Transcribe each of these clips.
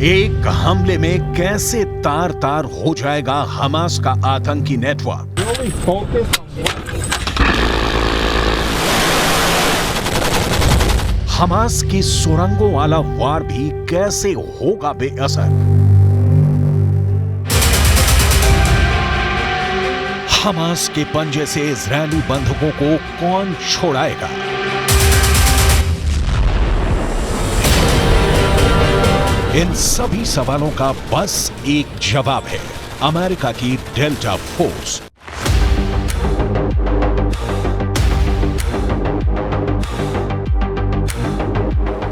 एक हमले में कैसे तार तार हो जाएगा हमास का आतंकी नेटवर्क। हमास की सुरंगों वाला वार भी कैसे होगा बेअसर। हमास के पंजे से इजरायली बंधकों को कौन छोड़ाएगा। इन सभी सवालों का बस एक जवाब है, अमेरिका की डेल्टा फोर्स।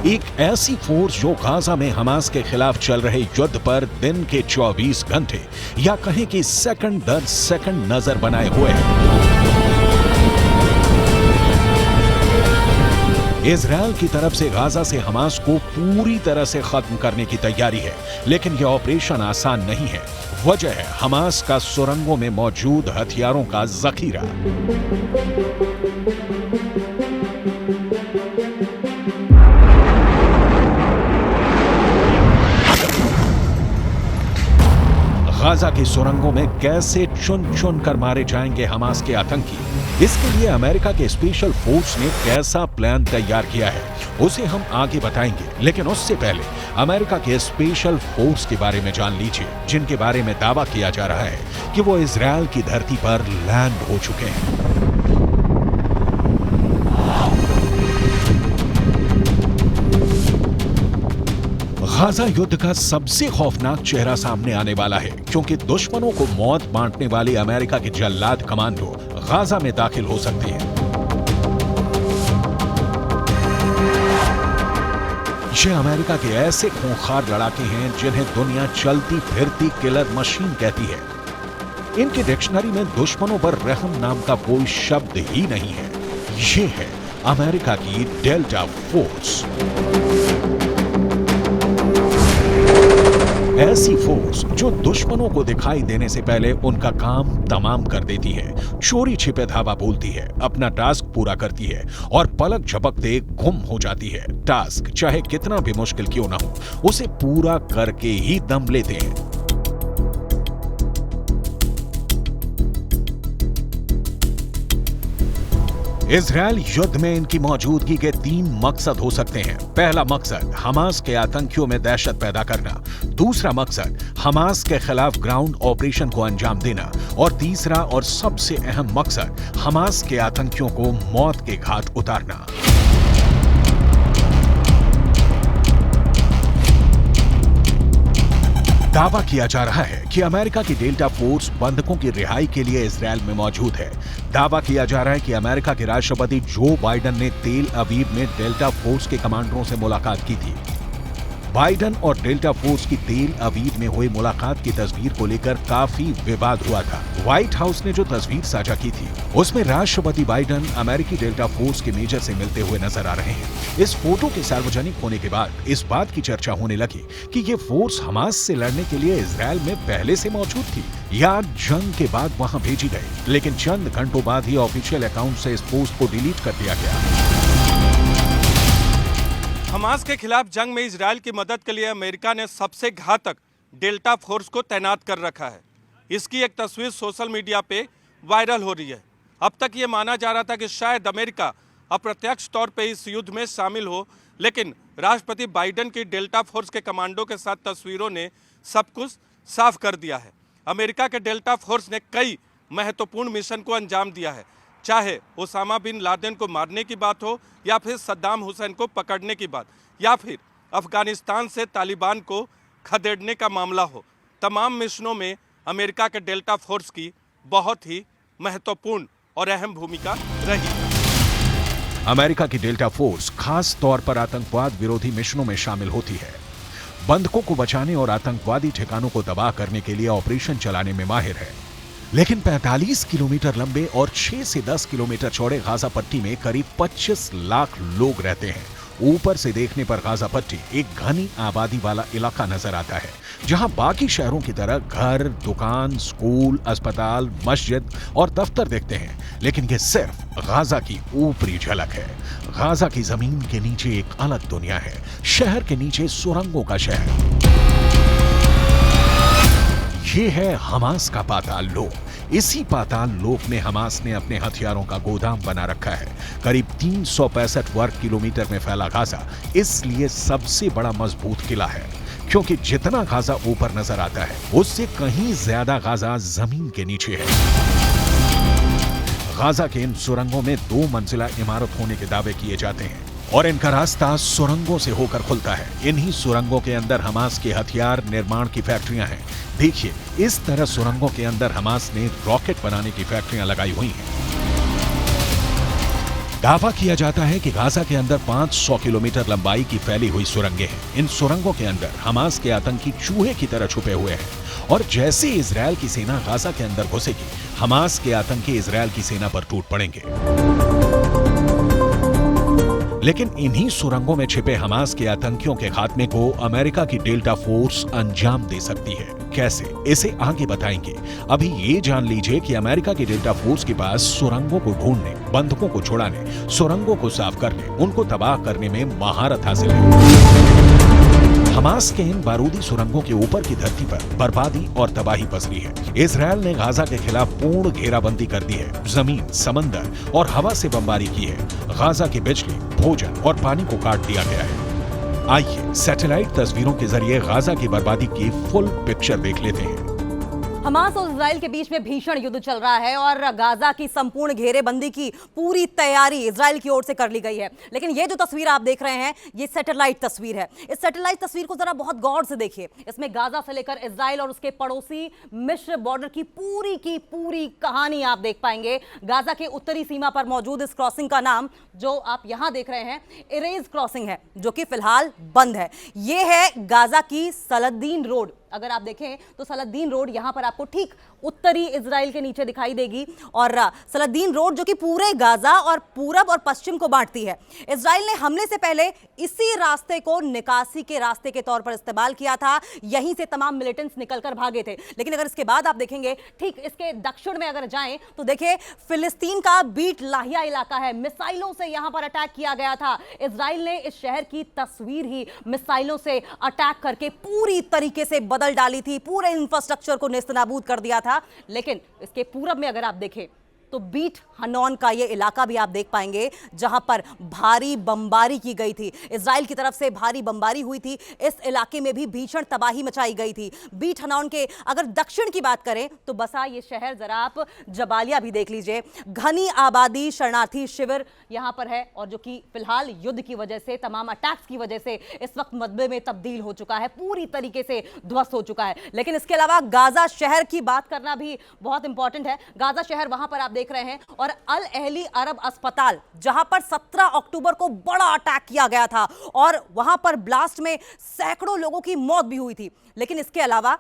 एक ऐसी फोर्स जो गाजा में हमास के खिलाफ चल रहे युद्ध पर दिन के 24 घंटे या कहें कि सेकंड दर सेकंड नजर बनाए हुए है। इजरायल की तरफ से गाजा से हमास को पूरी तरह से खत्म करने की तैयारी है, लेकिन यह ऑपरेशन आसान नहीं है। वजह है हमास का सुरंगों में मौजूद हथियारों का जखीरा। गाजा की सुरंगों में कैसे चुन चुन कर मारे जाएंगे हमास के आतंकी, इसके लिए अमेरिका के स्पेशल फोर्स ने कैसा प्लान तैयार किया है उसे हम आगे बताएंगे। लेकिन उससे पहले अमेरिका के स्पेशल फोर्स के बारे में जान लीजिए, जिनके बारे में दावा किया जा रहा है कि वो इजरायल की धरती पर लैंड हो चुके हैं। गाजा युद्ध का सबसे खौफनाक चेहरा सामने आने वाला है, क्योंकि दुश्मनों को मौत बांटने वाली अमेरिका के जल्लाद कमांडो गाजा में दाखिल हो सकते हैं। ये अमेरिका के ऐसे खूंखार लड़ाके हैं जिन्हें दुनिया चलती फिरती किलर मशीन कहती है। इनकी डिक्शनरी में दुश्मनों पर रहम नाम का कोई शब्द ही नहीं है। ये है अमेरिका की डेल्टा फोर्स। ऐसी फोर्स जो दुश्मनों को दिखाई देने से पहले उनका काम तमाम कर देती है, चोरी छिपे धावा बोलती है, अपना टास्क पूरा करती है और पलक झपकते गुम हो जाती है। टास्क चाहे कितना भी मुश्किल क्यों ना हो, उसे पूरा करके ही दम लेते हैं। इजरायल युद्ध में इनकी मौजूदगी के 3 मकसद हो सकते हैं। पहला मकसद हमास के आतंकियों में दहशत पैदा करना, दूसरा मकसद हमास के खिलाफ ग्राउंड ऑपरेशन को अंजाम देना और तीसरा और सबसे अहम मकसद हमास के आतंकियों को मौत के घाट उतारना। दावा किया जा रहा है कि अमेरिका की डेल्टा फोर्स बंधकों की रिहाई के लिए इजरायल में मौजूद है। दावा किया जा रहा है कि अमेरिका के राष्ट्रपति जो बाइडेन ने तेल अवीव में डेल्टा फोर्स के कमांडरों से मुलाकात की थी। बाइडेन और डेल्टा फोर्स की तेल अवीव में हुई मुलाकात की तस्वीर को लेकर काफी विवाद हुआ था। व्हाइट हाउस ने जो तस्वीर साझा की थी उसमें राष्ट्रपति बाइडेन अमेरिकी डेल्टा फोर्स के मेजर से मिलते हुए नजर आ रहे हैं। इस फोटो के सार्वजनिक होने के बाद इस बात की चर्चा होने लगी कि ये फोर्स हमास से लड़ने के लिए इजरायल में पहले से मौजूद थी या जंग के बाद वहां भेजी गई। लेकिन चंद घंटों बाद ही ऑफिशियल अकाउंट से इस पोस्ट को डिलीट कर दिया गया। हमास के खिलाफ जंग में इजरायल की मदद के लिए अमेरिका ने सबसे घातक डेल्टा फोर्स को तैनात कर रखा है। इसकी एक तस्वीर सोशल मीडिया पे वायरल हो रही है। अब तक ये माना जा रहा था कि शायद अमेरिका अप्रत्यक्ष तौर पे इस युद्ध में शामिल हो, लेकिन राष्ट्रपति बाइडेन की डेल्टा फोर्स के कमांडो के साथ तस्वीरों ने सब कुछ साफ कर दिया है। अमेरिका के डेल्टा फोर्स ने कई महत्वपूर्ण मिशन को अंजाम दिया है, चाहे ओसामा बिन लादेन को मारने की बात हो या फिर सद्दाम हुसैन को पकड़ने की बात या फिर अफगानिस्तान से तालिबान को खदेड़ने का मामला हो। तमाम मिशनों में अमेरिका के डेल्टा फोर्स की बहुत ही महत्वपूर्ण और अहम भूमिका रही। अमेरिका की डेल्टा फोर्स खास तौर पर आतंकवाद विरोधी मिशनों में शामिल होती है। बंधकों को बचाने और आतंकवादी ठिकानों को तबाह करने के लिए ऑपरेशन चलाने में माहिर है। लेकिन 45 किलोमीटर लंबे और 6 से 10 किलोमीटर चौड़े गाजा पट्टी में करीब 25 लाख लोग रहते हैं। ऊपर से देखने पर गाजा पट्टी एक घनी आबादी वाला इलाका नजर आता है, जहां बाकी शहरों की तरह घर, दुकान, स्कूल, अस्पताल, मस्जिद और दफ्तर दिखते हैं। लेकिन यह सिर्फ गाजा की ऊपरी झलक है। गाजा की जमीन के नीचे एक अलग दुनिया है, शहर के नीचे सुरंगों का शहर। ये है हमास का पाताल लोक। इसी पाताल लोक में हमास ने अपने हथियारों का गोदाम बना रखा है। करीब 365 वर्ग किलोमीटर में फैला गाजा इसलिए सबसे बड़ा मजबूत किला है, क्योंकि जितना गाजा ऊपर नजर आता है उससे कहीं ज्यादा गाजा जमीन के नीचे है। गाजा के इन सुरंगों में 2 मंजिला इमारत होने के दावे किए जाते हैं और इनका रास्ता सुरंगों से होकर खुलता है। इन्हीं सुरंगों के अंदर हमास के हथियार निर्माण की फैक्ट्रियां हैं। देखिए, इस तरह सुरंगों के अंदर हमास ने रॉकेट बनाने की फैक्ट्रियां लगाई हुई हैं। दावा किया जाता है कि गाजा के अंदर 500 किलोमीटर लंबाई की फैली हुई सुरंगें हैं। इन सुरंगों के अंदर हमास के आतंकी चूहे की तरह छुपे हुए हैं और जैसे ही इजरायल की सेना गाजा के अंदर घुसेगी, हमास के आतंकी इजरायल की सेना पर टूट पड़ेंगे। लेकिन इन्हीं सुरंगों में छिपे हमास के आतंकियों के खात्मे को अमेरिका की डेल्टा फोर्स अंजाम दे सकती है। कैसे, इसे आगे बताएंगे। अभी ये जान लीजिए कि अमेरिका की डेल्टा फोर्स के पास सुरंगों को ढूंढने, बंधकों को छुड़ाने, सुरंगों को साफ करने, उनको तबाह करने में महारत हासिल है। हमास के इन बारूदी सुरंगों के ऊपर की धरती पर बर्बादी और तबाही पसरी है। इजरायल ने गाजा के खिलाफ पूर्ण घेराबंदी कर दी है। जमीन, समंदर और हवा से बमबारी की है। गाजा की बिजली, भोजन और पानी को काट दिया गया है। आइए सैटेलाइट तस्वीरों के जरिए गाजा की बर्बादी की फुल पिक्चर देख लेते हैं। हमास और इजराइल के बीच में भीषण युद्ध चल रहा है और गाजा की संपूर्ण घेरेबंदी की पूरी तैयारी इजराइल की ओर से कर ली गई है। लेकिन ये जो तस्वीर आप देख रहे हैं, ये सैटेलाइट तस्वीर है। इस सैटेलाइट तस्वीर को जरा बहुत गौर से देखिए। इसमें गाजा से लेकर इजराइल और उसके पड़ोसी मिस्र बॉर्डर की पूरी कहानी आप देख पाएंगे। गाजा के उत्तरी सीमा पर मौजूद इस क्रॉसिंग का नाम, जो आप यहां देख रहे हैं, इरेज क्रॉसिंग है, जो कि फिलहाल बंद है। ये है गाजा की सलादीन रोड। अगर आप देखें तो सलादीन रोड यहां पर आपको ठीक उत्तरी इजराइल के नीचे दिखाई देगी और सलादीन रोड जो कि पूरे गाजा और पूरब और पश्चिम को बांटती है। इजराइल ने हमले से पहले इसी रास्ते को निकासी के रास्ते के तौर पर इस्तेमाल किया था। यहीं से तमाम मिलिटेंट्स निकलकर भागे थे। लेकिन अगर इसके बाद आप देखेंगे, ठीक इसके दक्षिण में अगर जाएं तो देखिए, फिलिस्तीन का बीट लाहिया इलाका है। मिसाइलों से यहां पर अटैक किया गया था। इजराइल ने इस शहर की तस्वीर ही मिसाइलों से अटैक करके पूरी तरीके से बदल डाली थी। पूरे इंफ्रास्ट्रक्चर को नेस्तनाबूद कर दिया था। लेकिन इसके पूरब में अगर आप देखें तो बीट हनौन का ये इलाका भी आप देख पाएंगे, जहां पर भारी बमबारी की गई थी। इजराइल की तरफ से भारी बमबारी हुई थी। इस इलाके में भी भीषण तबाही मचाई गई थी। बीट हनौन के अगर दक्षिण की बात करें तो बसा ये शहर, जरा आप जबालिया भी देख लीजिए। घनी आबादी, शरणार्थी शिविर यहां पर है और जो कि फिलहाल युद्ध की वजह से, तमाम अटैक्स की वजह से इस वक्त मलबे में तब्दील हो चुका है, पूरी तरीके से ध्वस्त हो चुका है। लेकिन इसके अलावा गाजा शहर की बात करना भी बहुत इंपॉर्टेंट है। गाजा शहर वहां पर आप देख रहे हैं और अल अहली अरब अस्पताल, जहां पर 17 अक्टूबर को बड़ा अटैक किया गया था और वहां पर ब्लास्ट में सैकड़ों लोगों की मौत भी हुई थी। लेकिन इसके अलावा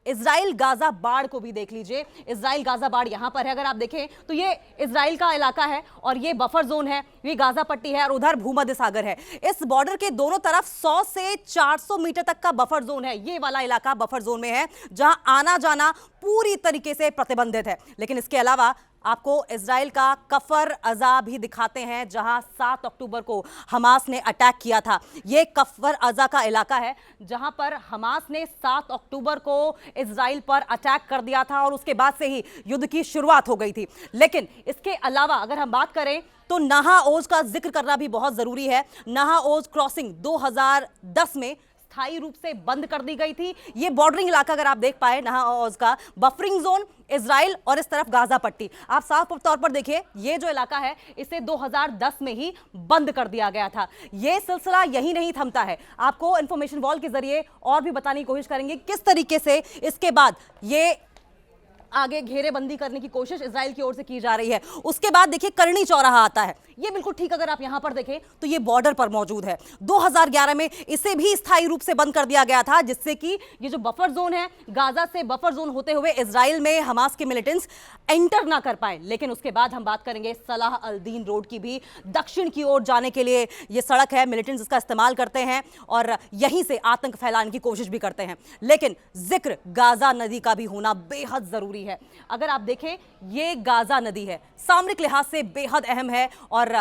इजराइल गाजा बाड़ को भी देख लीजिए। इजराइल गाजा बाड़ यहां पर है। अगर आप देखें तो ये इजराइल का इलाका है और ये बफर जोन है, ये गाजा पट्टी है और उधर भूमध्य सागर है। इस बॉर्डर के दोनों तरफ 100 से 400 मीटर तक का बफर जोन है। ये वाला इलाका बफर जोन में है, जहां आना जाना पूरी तरीके से प्रतिबंधित है। लेकिन इसके अलावा आपको इजराइल का कफर अजा भी दिखाते हैं, जहां 7 अक्टूबर को हमास ने अटैक किया था। यह कफर अजा का इलाका है जहां पर हमास ने 7 अक्टूबर को इजराइल पर अटैक कर दिया था और उसके बाद से ही युद्ध की शुरुआत हो गई थी। लेकिन इसके अलावा अगर हम बात करें तो नहा ओज का जिक्र करना भी बहुत जरूरी है। नहा ओज क्रॉसिंग 2010 में स्थायी रूप से बंद कर दी गई थी। ये बॉर्डरिंग इलाका अगर आप देख पाए, नहा ओज का बफरिंग जोन इजराइल और इस तरफ गाजा पट्टी, आप साफ तौर पर देखिए, ये जो इलाका है इसे 2010 में ही बंद कर दिया गया था। ये सिलसिला यही नहीं थमता है। आपको इंफॉर्मेशन वॉल के जरिए और भी बताने की कोशिश करेंगे किस तरीके से इसके बाद ये आगे घेरेबंदी करने की कोशिश इजराइल की ओर से की जा रही है। उसके बाद देखिए करनी चौराहा आता है। ये बिल्कुल ठीक अगर आप यहां पर देखें तो ये बॉर्डर पर मौजूद है। 2011 में इसे भी स्थायी रूप से बंद कर दिया गया था, जिससे कि ये जो बफर जोन है, गाजा से बफर जोन होते हुए इजराइल में हमास के मिलिटेंट्स एंटर ना कर पाए। लेकिन उसके बाद हम बात करेंगे सलाह अल दीन रोड की भी। दक्षिण की ओर जाने के लिए ये सड़क है, मिलिटेंट्स इसका इस्तेमाल करते हैं और यहीं से आतंक फैलाने की कोशिश भी करते हैं। लेकिन जिक्र गाजा नदी का भी होना बेहद जरूरी है। है। अगर आप देखें, ये गाजा नदी है, सामरिक लिहाज से बेहद अहम है और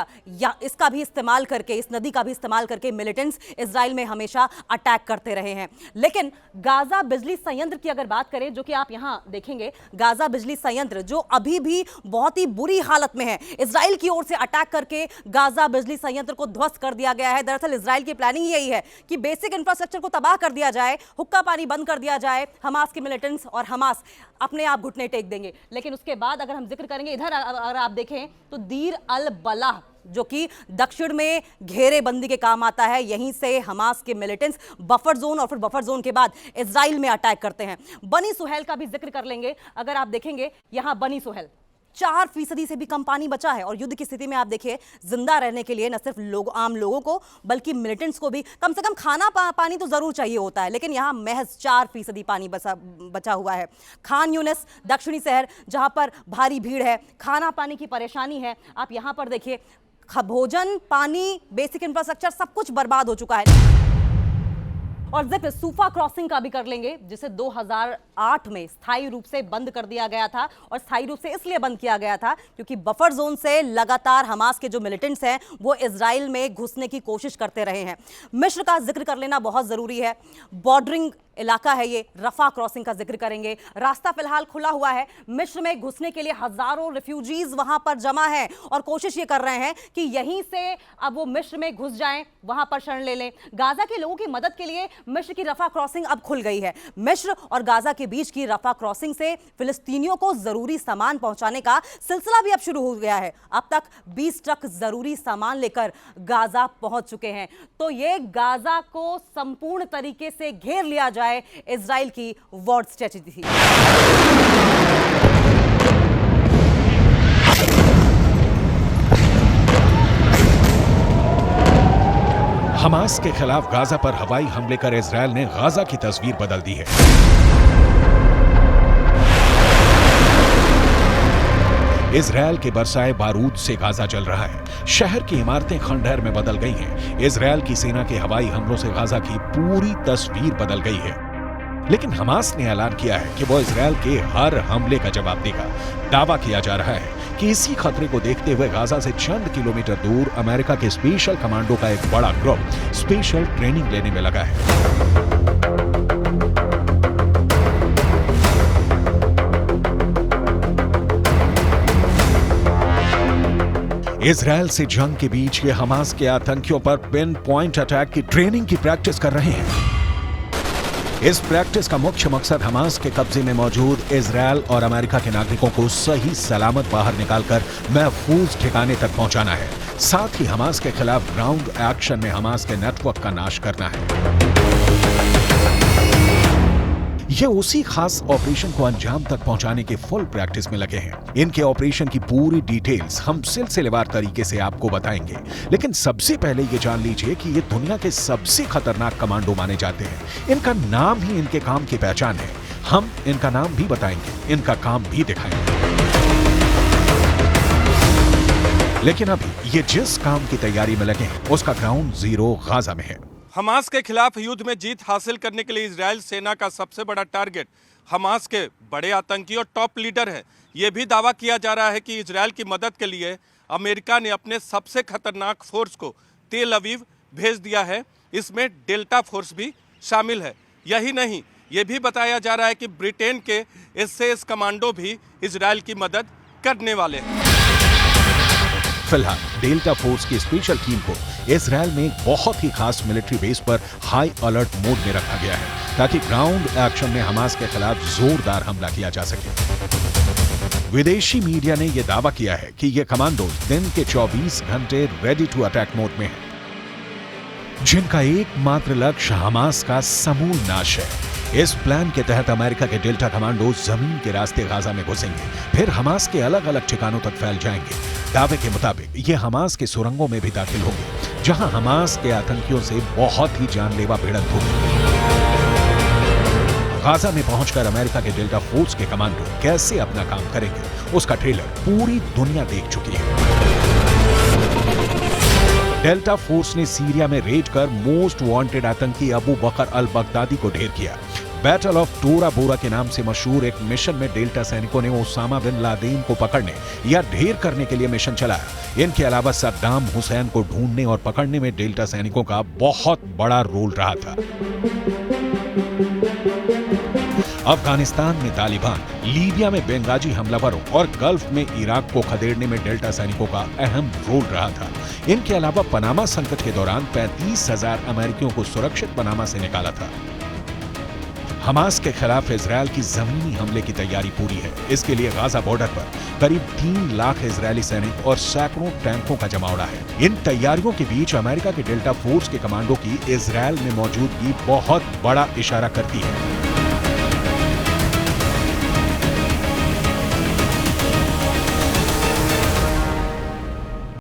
इसका भी इस्तेमाल करके, इस नदी का भी इस्तेमाल करके मिलिटेंट्स इजराइल में हमेशा अटैक करते रहे हैं। लेकिन गाजा बिजली संयंत्र की अगर बात करें, जो कि आप यहां देखेंगे, गाजा बिजली संयंत्र जो अभी भी बहुत ही बुरी हालत में है, इजराइल की ओर से अटैक करके गाजा बिजली संयंत्र को ध्वस्त कर दिया गया है। दरअसल इजराइल की प्लानिंग यही है कि बेसिक इंफ्रास्ट्रक्चर को तबाह कर दिया जाए, हुक्का पानी बंद कर दिया जाए, हमास के मिलिटेंट्स और हमास अपने आप घुटने टेक देंगे। लेकिन उसके बाद अगर हम जिक्र करेंगे, इधर अगर आप देखें तो दीर अल बलाह, जो कि दक्षिण में घेरेबंदी के काम आता है, यहीं से हमास के मिलिटेंट्स बफर जोन और फिर बफर जोन के बाद इजराइल में अटैक करते हैं। बनी सुहेल का भी जिक्र कर लेंगे। अगर आप देखेंगे यहां बनी सुहेल 4% से भी कम पानी बचा है और युद्ध की स्थिति में आप देखिए, जिंदा रहने के लिए न सिर्फ आम लोगों को बल्कि मिलिटेंट्स को भी कम से कम खाना पानी तो जरूर चाहिए होता है, लेकिन यहां महज 4% पानी बचा हुआ है। खान यूनिस दक्षिणी शहर, जहां पर भारी भीड़ है, खाना पानी की परेशानी है। आप यहां पर देखिए, भोजन, पानी, बेसिक इंफ्रास्ट्रक्चर सब कुछ बर्बाद हो चुका है। और जिक्र सूफा क्रॉसिंग का भी कर लेंगे, जिसे 2008 में स्थायी रूप से बंद कर दिया गया था। और स्थायी रूप से इसलिए बंद किया गया था क्योंकि बफर जोन से लगातार हमास के जो मिलिटेंट्स हैं वो इजराइल में घुसने की कोशिश करते रहे हैं। मिस्र का जिक्र कर लेना बहुत जरूरी है, बॉर्डरिंग इलाका है ये। रफा क्रॉसिंग का जिक्र करेंगे। रास्ता फिलहाल खुला हुआ है, मिस्र में घुसने के लिए हजारों रिफ्यूजीज वहां पर जमा हैं और कोशिश ये कर रहे हैं कि यहीं से अब वो मिस्र में घुस जाएं, वहां पर शरण ले लें। गाजा के लोगों की मदद के लिए मिस्र की रफा क्रॉसिंग अब खुल गई है। मिस्र और गाजा के बीच की रफा क्रॉसिंग से फिलिस्तीनियों को जरूरी सामान पहुंचाने का सिलसिला भी अब शुरू हो गया है। अब तक 20 ट्रक जरूरी सामान लेकर गाजा पहुंच चुके हैं। तो ये गाजा को संपूर्ण तरीके से घेर लिया जाए, इजराइल की वॉर स्ट्रेटजी थी। हमास के खिलाफ गाजा पर हवाई हमले कर इजराइल ने गाजा की तस्वीर बदल दी है। इजराइल के बरसाए बारूद से गाजा जल रहा है। शहर की इमारतें खंडहर में बदल गई हैं। इजराइल की सेना के हवाई हमलों से गाजा की पूरी तस्वीर बदल गई है। लेकिन हमास ने ऐलान किया है कि वो इजराइल के हर हमले का जवाब देगा। दावा किया जा रहा है कि इसी खतरे को देखते हुए गाजा से चंद किलोमीटर दूर अमेरिका के स्पेशल कमांडो का एक बड़ा ग्रुप स्पेशल ट्रेनिंग लेने में लगा है। इजराइल से जंग के बीच ये हमास के आतंकियों पर पिन पॉइंट अटैक की ट्रेनिंग की प्रैक्टिस कर रहे हैं। इस प्रैक्टिस का मुख्य मकसद हमास के कब्जे में मौजूद इजराइल और अमेरिका के नागरिकों को सही सलामत बाहर निकालकर महफूज ठिकाने तक पहुंचाना है। साथ ही हमास के खिलाफ ग्राउंड एक्शन में हमास के नेटवर्क का नाश करना है। ये उसी खास ऑपरेशन को अंजाम तक पहुंचाने के फुल प्रैक्टिस में लगे हैं। इनके ऑपरेशन की पूरी डिटेल्स हम सिलसिलेवार तरीके से आपको बताएंगे, लेकिन सबसे पहले ये जान लीजिए कि ये दुनिया के सबसे खतरनाक कमांडो माने जाते हैं। इनका नाम ही इनके काम की पहचान है। हम इनका नाम भी बताएंगे, इनका काम भी दिखाएंगे। लेकिन अभी ये जिस काम की तैयारी में लगे हैं उसका ग्राउंड जीरो गाजा में है। हमास के खिलाफ युद्ध में जीत हासिल करने के लिए इजराइल सेना का सबसे बड़ा टारगेट हमास के बड़े आतंकी और टॉप लीडर है। यह भी दावा किया जा रहा है कि इजराइल की मदद के लिए अमेरिका ने अपने सबसे खतरनाक फोर्स को तेल अवीव भेज दिया है। इसमें डेल्टा फोर्स भी शामिल है। यही नहीं, ये भी बताया जा रहा है कि ब्रिटेन के एसएस कमांडो भी इजराइल की मदद करने वाले हैं। फिलहाल डेल्टा फोर्स की स्पेशल टीम को इजराइल में एक बहुत ही खास मिलिट्री बेस पर हाई अलर्ट मोड में रखा गया है ताकि ग्राउंड एक्शन में हमास के खिलाफ जोरदार हमला किया जा सके। विदेशी मीडिया ने यह दावा किया है कि ये कमांडो दिन के 24 घंटे रेडी टू अटैक मोड में हैं, जिनका एकमात्र लक्ष्य हमास का समूल नाश है। इस प्लान के तहत अमेरिका के डेल्टा कमांडो जमीन के रास्ते गाजा में घुसेंगे, फिर हमास के अलग अलग ठिकानों तक फैल जाएंगे। दावे के मुताबिक ये हमास के सुरंगों में भी दाखिल होंगे, जहां हमास के आतंकियों से बहुत ही जानलेवा भिड़ंत होगी। गाजा में पहुंचकर अमेरिका के डेल्टा फोर्स के कमांडो कैसे अपना काम करेंगे, उसका ट्रेलर पूरी दुनिया देख चुकी है। डेल्टा फोर्स ने सीरिया में रेड कर मोस्ट वांटेड आतंकी अबू बकर अल बगदादी को ढेर किया। बैटल ऑफ टोरा बोरा के नाम से मशहूर एक मिशन में डेल्टा सैनिकों ने ओसामा बिन लादेन को पकड़ने या ढेर करने के लिए मिशन चलाया। इनके अलावा सद्दाम हुसैन को ढूंढने और पकड़ने में डेल्टा सैनिकों का बहुत बड़ा रोल रहा था। अफगानिस्तान में तालिबान, लीबिया में बेंगाजी हमलावरों और गल्फ में इराक को खदेड़ने में डेल्टा सैनिकों का अहम रोल रहा था। इनके अलावा पनामा संकट के दौरान 35,000 अमेरिकियों को सुरक्षित पनामा से निकाला था। हमास के खिलाफ इजरायल की जमीनी हमले की तैयारी पूरी है। इसके लिए गाजा बॉर्डर पर करीब 3 लाख इजरायली सैनिक और सैकड़ों टैंकों का जमावड़ा है। इन तैयारियों के बीच अमेरिका के डेल्टा फोर्स के कमांडो की इजरायल में मौजूदगी बहुत बड़ा इशारा करती है